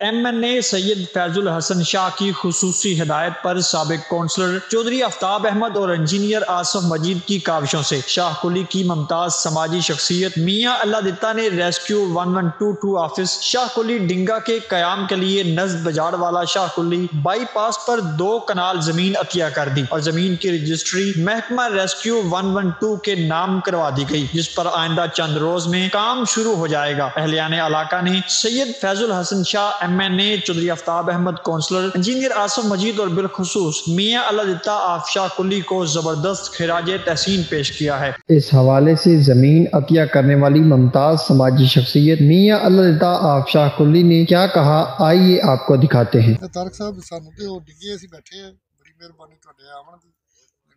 MNA Syed Faizul Hasan Shah की खुसूसी हिदायत पर साबिक काउंसलर चौधरी आफ्ताब अहमद और इंजीनियर आसिफ मजीद की काविशों से शाह कुली की मुमताज समाजी शख्सियत मियां अल्लाह दिता ने रेस्क्यू 1122 ऑफिस शाह कुली डिंगा के कयाम के लिए नज़्द बजाड़ वाला शाह कुली बाईपास पर 2 कनाल जमीन अतिया कर दी और जमीन की रजिस्ट्री महकमा रेस्क्यू 112 के नाम करवा दी गई, जिस पर आइंदा चंद रोज में काम शुरू हो जाएगा। अहलियाने इलाका ने Syed Faizul Hasan Shah MNA, Chaudhry Aftab Ahmad councillor, engineer Asif Majeed और बिलखुसूस मियां अल्लाह दिता आफ शाह कुली को जबरदस्त खिराजे तहसीन पेश किया है। इस हवाले से जमीन अतिया करने वाली मुमताज समाजी शख्सियत मियां अल्लाह दिता आफ शाह कुली ने क्या कहा, आइए आपको दिखाते हैं। तारक साहब सानू ते ओ डिगे असीं बैठे हैं, बड़ी मेहरबानी तुहाडे आवन दी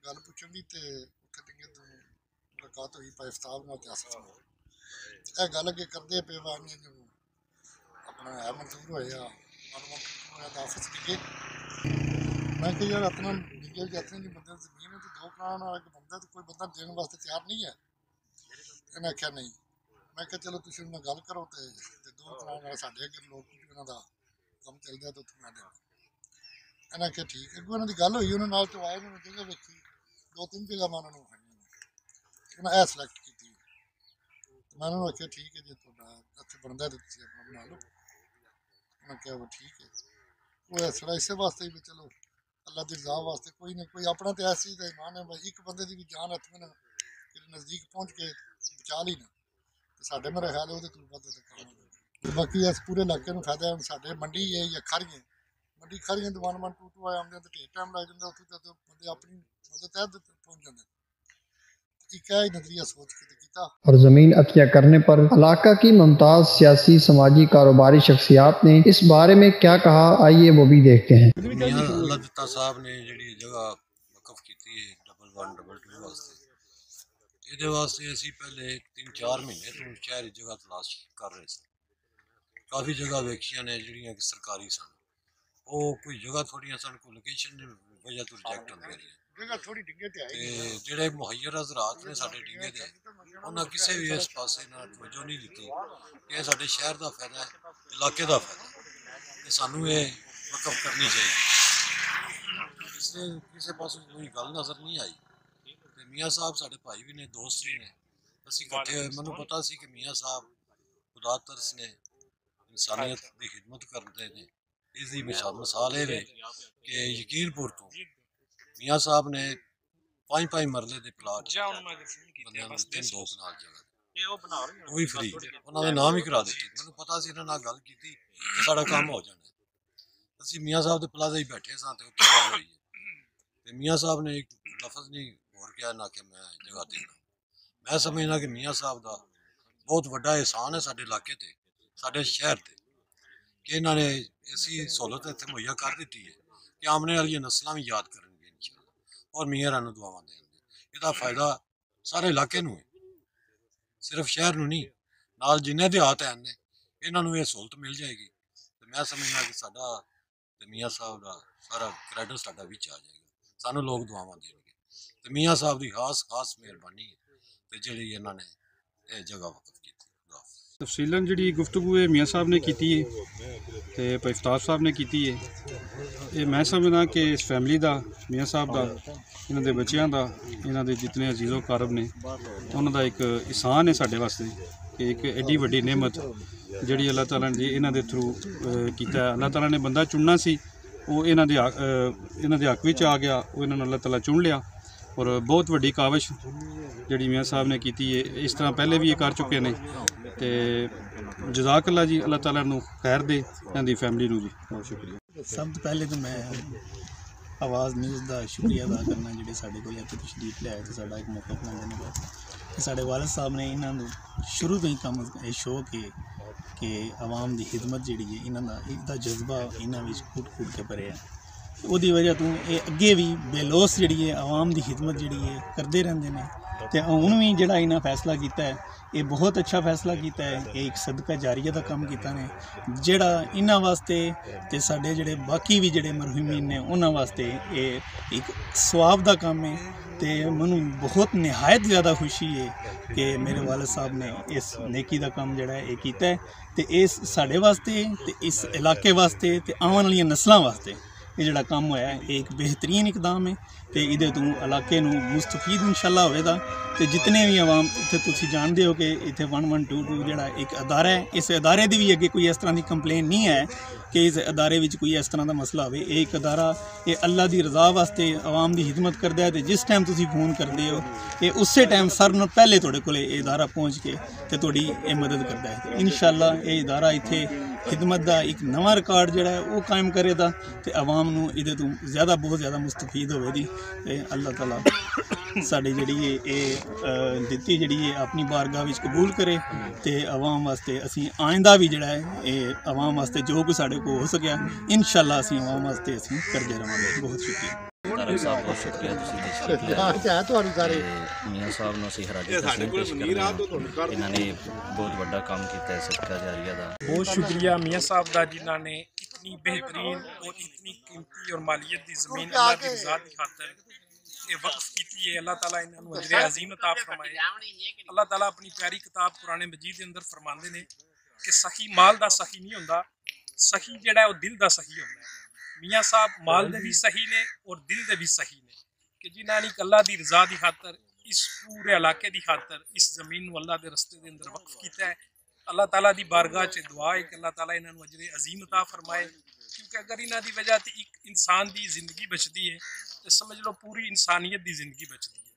गल पुछण दी ते उत्थे डिगे तो मुलाकात हुई भाई आफ्ताब नाल ते आसिफ नाल ए गल अगे करदे पे वानी अपना है मंजूर होया मालूम ऑफिस डिगे मैं कि यार अपना डिगे जितने दी बंदे जमीन है तो 2 कनाल नाल एक बंदा तो कोई बंदा देने वास्ते तैयार नहीं है। इन्हें आख्या नहीं, मैं कि चलो तुसीं उन्हां गल करो ते 2 कनाल नाल साडे अगे लोग उन्हां दा काम चलदा तो मैं देना। इन्हें आख्या ठीक है, उन्हां दी गल होई उन्हां नाल तो आए उन्होंने जगह वेखी 2-3 जगह मैं उन्होंने उन्हें ऐ सिलेक्ट की मैं उन्होंने आख्या ठीक है जी तुहाडा इत्थे बनदा तो तुसीं अपना बना लो। उन्हें कहा वो ठीक है, वो ऐसा इस वास्ते भी चलो अल्लाह की रजा वास्ते कोई ना कोई अपना तो ऐसी का ईमान है भाई एक बंदे की भी जान हथ में ना नज़दीक पहुँच के बचा ली ना तो साढ़े मेरा ख्याल है वो काम। बाकी इस पूरे इलाके में फायदा है, साढ़े मंडी है या खारियां मंडी खारियां तो 1122 आए आते तो ढेर टाइम लग जाता उत्थे तो बंदे अपनी मदद तहत पहुँच जाते नजरिया सोच के और जमीन अतिया करने पर इलाका की मुमताज सियासी समाजी कारोबारी शख्सियात ने इस बारे में क्या कहा, आइए वो भी देखते हैं। अल्लाह दिता साहब ने जी जगह वकफ की है 1122 वास्ते, ये वास्ते असी पहले 3-4 महीने तो शहरी जगह तलाश कर रहे थे। काफ़ी जगह वेखियां ने जिहड़ियां कि सरकारी सन, वो कोई जगह थोड़ियां सन कोई लोकेशन वजह तो रिजेक्ट होंदी रही जेडे मुहैया हजरात ने साडे डिंगे दे उन्हें किसी भी इस पासे ना तवज्जो नहीं दी कि साडे शहर का फायदा है, इलाके का फायदा है, सानू ये वकफ करनी चाहिए। इसलिए किसी पास कोई गल नज़र नहीं आई। मियाँ साहब साडे भाई भी ने, दोस्त भी ने, असीं इकट्ठे होए। मैनूं पता सी कि मियाँ साहब खुदा तरस ने, इंसानियत की खिदमत करते हैं। इसकी मिसाल ये है कि यकीनपुर तो मियाँ साहब ने 5-5 मरले के प्लाट बंदियां 2 कनाल जगह वो भी फ्री उन्होंने नाम ही करा दी। मैंने पता सी इन्होंने गल की साड़ा काम हो जाना। असीं मियाँ साहब के प्लाजा ही बैठे सां ते उत्थे गल होई ते मियाँ साहब ने एक लफज नहीं होर क्या ना कि मैं जगह देना। मैं समझना कि मियाँ साहब का बहुत वड्डा एहसान है साडे इलाके ते, साडे शहर ते कि इन्होंने ऐसी सहूलत इत्थे मुहैया कर दी है कि आमने वाली नस्लां भी याद कर और मियाँ रानू दुआवां देंगे। इसका फायदा सारे इलाके नूं है, सिर्फ शहर नूं नहीं, नाल जिन्ने देहात हैं ने इन्हों ये सहूलत मिल जाएगी। तो मैं समझना कि साडा ते मियाँ साहब का सारा क्रेडिट साडा विच आ जाएगा, सानू लोग दुआवां देंगे। तो मियाँ साहब की खास मेहरबानी है तो जिहड़ी इन्होंने ये जगह वकफ की। तफसीलन जी गुफ्तगू है मियाँ साहब ने की है तो आफ्ताब साहब ने की है। ये मैं समझना कि इस फैमिली का मियाँ साहब का इन्हों के बच्चों का इन्हों के जितने अजीज़ो कारब ने उन्होंने एक एहसान है साढ़े वास्ते कि एक एड्डी वड्डी नेमत जी अल्लाह ताला ने इन्हों के थ्रू किया। अल्लाह ताला ने बंदा चुनना सी, वो इन्हों के हक में आ गया, वो इन्होंने अल्लाह ताला चुन लिया। और बहुत वड्डी काविश जी मियाँ साहब ने की है, इस तरह पहले भी ये कर चुके हैं। तो जज़ाक अल्लाह जी, अल्लाह ताला नूं खैर दे इन्हां दी फैमिली नूं जी। बहुत शुक्रिया। सब तो पहले तो मैं आवाज़ न्यूज़ का शुक्रिया अदा करना जिहड़े साडे कोल इत्थे तशरीफ लिआए ते साडा एक मौका बनाने वास्ते। साडे वालिद साहब ने इन्हां नूं शुरू तो ही कम ये शौक है कि आवाम की खिदमत जिहड़ी है इन्हां दा जज्बा इन्हां विच फुट के भरिया है। उहदी वजह तो ये अगे भी बेलोस जिहड़ी है आवाम की खिदमत जिहड़ी है करते रहंदे ने। ਤੇ ਹੁਣ ਵੀ ਜਿਹੜਾ ਇਹਨਾਂ ਫੈਸਲਾ ਕੀਤਾ ਹੈ ਇਹ ਬਹੁਤ ਅੱਛਾ ਫੈਸਲਾ ਕੀਤਾ ਹੈ। ਇਹ ਇੱਕ ਸਦਕਾ ਜਾਰੀਆ ਦਾ ਕੰਮ ਕੀਤਾ ਨੇ ਜਿਹੜਾ ਇਹਨਾਂ ਵਾਸਤੇ ਤੇ ਸਾਡੇ ਜਿਹੜੇ ਬਾਕੀ ਵੀ ਜਿਹੜੇ ਮਰਹੂਮੀਨ ਨੇ ਉਹਨਾਂ ਵਾਸਤੇ ਇਹ ਇੱਕ ਸਵਾਬ ਦਾ ਕੰਮ ਹੈ। ਤੇ ਮੈਨੂੰ ਬਹੁਤ ਨਿਹਾਇਤ ਜ਼ਿਆਦਾ ਖੁਸ਼ੀ ਹੈ ਕਿ ਮੇਰੇ ਵਾਲਿਦ ਸਾਹਿਬ ਨੇ ਇਸ ਨੇਕੀ ਦਾ ਕੰਮ ਜਿਹੜਾ ਇਹ ਕੀਤਾ ਹੈ ਤੇ ਇਸ ਸਾਡੇ ਵਾਸਤੇ ਤੇ ਇਸ ਇਲਾਕੇ ਵਾਸਤੇ ਤੇ ਆਉਣ ਵਾਲੀਆਂ ਨਸਲਾਂ ਵਾਸਤੇ ਇਹ ਜਿਹੜਾ ਕੰਮ ਹੋਇਆ ਇਹ ਇੱਕ ਬਿਹਤਰੀਨ ਇਕਦਾਮ ਹੈ ਤੇ ਇਹਦੇ ਤੋਂ ਇਲਾਕੇ ਨੂੰ ਮੁਸਤਫੀਦ ਇਨਸ਼ਾਅੱਲਾ ਹੋਵੇਗਾ। ਤੇ ਜਿਤਨੇ ਵੀ ਆਵਾਮ ਇੱਥੇ ਤੁਸੀਂ ਜਾਣਦੇ ਹੋ ਕਿ ਇੱਥੇ 1122 ਜਿਹੜਾ ਇੱਕ ਅਦਾਰਾ ਹੈ, ਇਸ ਅਦਾਰੇ ਦੀ ਵੀ ਅੱਗੇ ਕੋਈ ਇਸ ਤਰ੍ਹਾਂ ਦੀ ਕੰਪਲੇਨ ਨਹੀਂ ਹੈ ਕਿ ਇਸ ਅਦਾਰੇ ਵਿੱਚ ਕੋਈ ਇਸ ਤਰ੍ਹਾਂ ਦਾ ਮਸਲਾ ਹੋਵੇ। ਇਹ ਇੱਕ ਅਦਾਰਾ ਇਹ ਅੱਲਾ ਦੀ ਰਜ਼ਾ ਵਾਸਤੇ ਆਵਾਮ ਦੀ ਖਿਦਮਤ ਕਰਦਾ ਹੈ ਤੇ ਜਿਸ ਟਾਈਮ ਤੁਸੀਂ ਫੋਨ ਕਰਦੇ ਹੋ ਇਹ ਉਸੇ ਟਾਈਮ ਸਾਰਿਆਂ ਨਾਲੋਂ ਪਹਿਲੇ ਤੁਹਾਡੇ ਕੋਲ ਇਹ ਅਦਾਰਾ ਪਹੁੰਚ ਕੇ ਤੇ ਤੁਹਾਡੀ ਇਹ ਮਦਦ ਕਰਦਾ ਹੈ। ਇਨਸ਼ਾਅੱਲਾ ਇਹ ਅਦਾਰਾ ਇੱਥੇ ਖਿਦਮਤ ਦਾ ਇੱਕ ਨਵਾਂ ਰਿਕਾਰਡ ਜਿਹੜਾ ਹੈ ਉਹ ਕਾਇਮ ਕਰੇਗਾ ਤੇ ਆਵਾਮ ਨੂੰ ਇਹਦੇ ਤੋਂ ਜ਼ਿਆਦਾ ਬਹੁਤ ਜ਼ਿਆਦਾ ਮੁਸਤਫੀਦ ਹੋਵੇਗੀ। ਤੇ ਅੱਲਾਹ ਤਾਲਾ ਸਾਡੀ ਜਿਹੜੀ ਇਹ ਦਿੱਤੀ ਜਿਹੜੀ ਆਪਣੀ ਬਾਰਗਾਹ ਵਿੱਚ ਕਬੂਲ ਕਰੇ ਤੇ ਆਵਾਮ ਵਾਸਤੇ ਅਸੀਂ ਆਇੰਦਾ ਵੀ ਜਿਹੜਾ ਹੈ ਇਹ ਆਵਾਮ ਵਾਸਤੇ ਜੋ ਕੁਛ ਸਾਡੇ ਕੋਲ ਹੋ ਸਕਿਆ ਇਨਸ਼ਾਅੱਲਾ ਅਸੀਂ ਆਵਾਮ ਵਾਸਤੇ ਅਸੀਂ ਕਰਦੇ ਰਹਾਂਗੇ। ਬਹੁਤ ਸ਼ੁਕਰੀਆ ਤਾਰਕ ਸਾਹਿਬ, ਬਹੁਤ ਸ਼ੁਕਰੀਆ ਤੁਸੀਂ ਤਸ਼ਰੀਫ ਲਿਆਏ। ਤੁਹਾਨੂੰ ਸਾਰੇ ਮੀਆਂ ਸਾਹਿਬ ਨੂੰ ਅਸੀਂ ਹਰਾਜੀ ਤਸਲੀਮ ਪੇਸ਼ ਕਰਦੇ ਹਾਂ। ਇਹਨਾਂ ਨੇ ਬਹੁਤ ਵੱਡਾ ਕੰਮ ਕੀਤਾ ਹੈ ਸਦਕਾ ਜਾਰੀਆ ਦਾ। बहुत शुक्रिया मियाँ साहब का जिन्होंने इतनी बेहतरीन और इतनी कीमती और मालियत की ज़मीन अल्लाह की रज़ा की खातर ये वक्फ की है। अल्लाह ताला इन्होंने अजर अजीम अता फरमाए। अल्लाह ताला अपनी प्यारी किताब कुरान मजीद के अंदर फरमाते हैं कि सही माल का सही नहीं होंदा, सही जिहड़ा है वो दिल का सही होंदा है। मियाँ साहब माल दे भी सही ने और दिल दे भी सही ने कि जिन्होंने अल्लाह की रज़ा की खातर इस पूरे इलाके की खातर इस ज़मीन को अल्लाह के रस्ते के अंदर वक्फ किया है। अल्लाह ताला की बारगाह च दुआ है कि अल्लाह ताला इन्होंने अजर अजीम अता फरमाए, क्योंकि अगर इन्हों की वजह से एक इंसान की जिंदगी बचती है तो समझ लो पूरी इंसानियत की जिंदगी बचती है।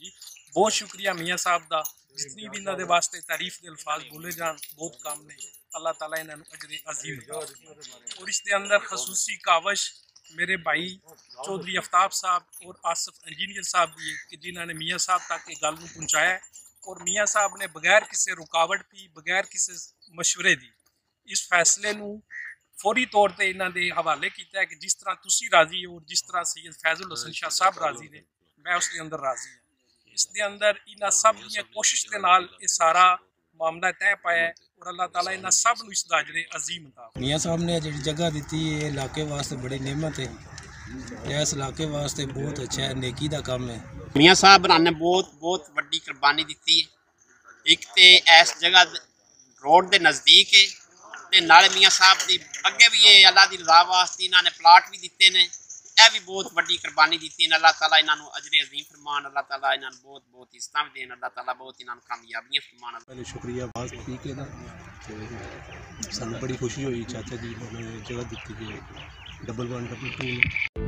जी बहुत शुक्रिया मियाँ साहब का, जितनी भी इन्होंने वास्ते तारीफ के अल्फाज बोले जान बहुत काम ने। अल्लाह ताला इन्होंने अजर अजीम अता फरमाए। और इसके अंदर खसूसी कावश मेरे भाई चौधरी आफ्ताब साहब और आसिफ इंजीनियर साहब भी है कि जिन्होंने मियाँ साहब तक ये गल पहुँचाया है और मियाँ साहब ने बगैर किसी रुकावट भी बगैर किसी मशवरे दी इस फैसले नूं फौरी तौर पर इन्हों के हवाले किया है कि जिस तरह तुसी राजी हो और जिस तरह सैयद फैजुल हसन शाह साहब राजी ने मैं उसके अंदर राजी हाँ। इसके अंदर इन्होंने सब की कोशिश के नाल ये सारा मामला तय पाया है और अल्लाह ताला इन्होंने सब नूं इसदा अजर अजीम अता। मियाँ साहब ने जी जगह दी है इलाके वास्ते बड़ी नेमत है, इस इलाके वास्ते बहुत अच्छा है, नेकी का काम है। मियाँ साहब ने बहुत वड्डी कुर्बानी दी है। एक तो इस जगह रोड के नज़दीक है तो नाले मियाँ साहब की अगे भी ये अल्लाह की रज़ा वास्ते इन्होंने प्लाट भी दिते ने, यह भी बहुत वड्डी कुर्बानी दी है। अल्लाह ताला इन्होंने अजर अजीम फरमान, अल्लाह ताला इन्होंने बहुत बहुत इज्जत भी देन, अल्लाह ताला बहुत इन्होंने कामयाबियां फरमान। पहले शुक्रिया बात ठीक है ना, तो सानू बड़ी खुशी हुई चाचा जी ने जगह दी है 1122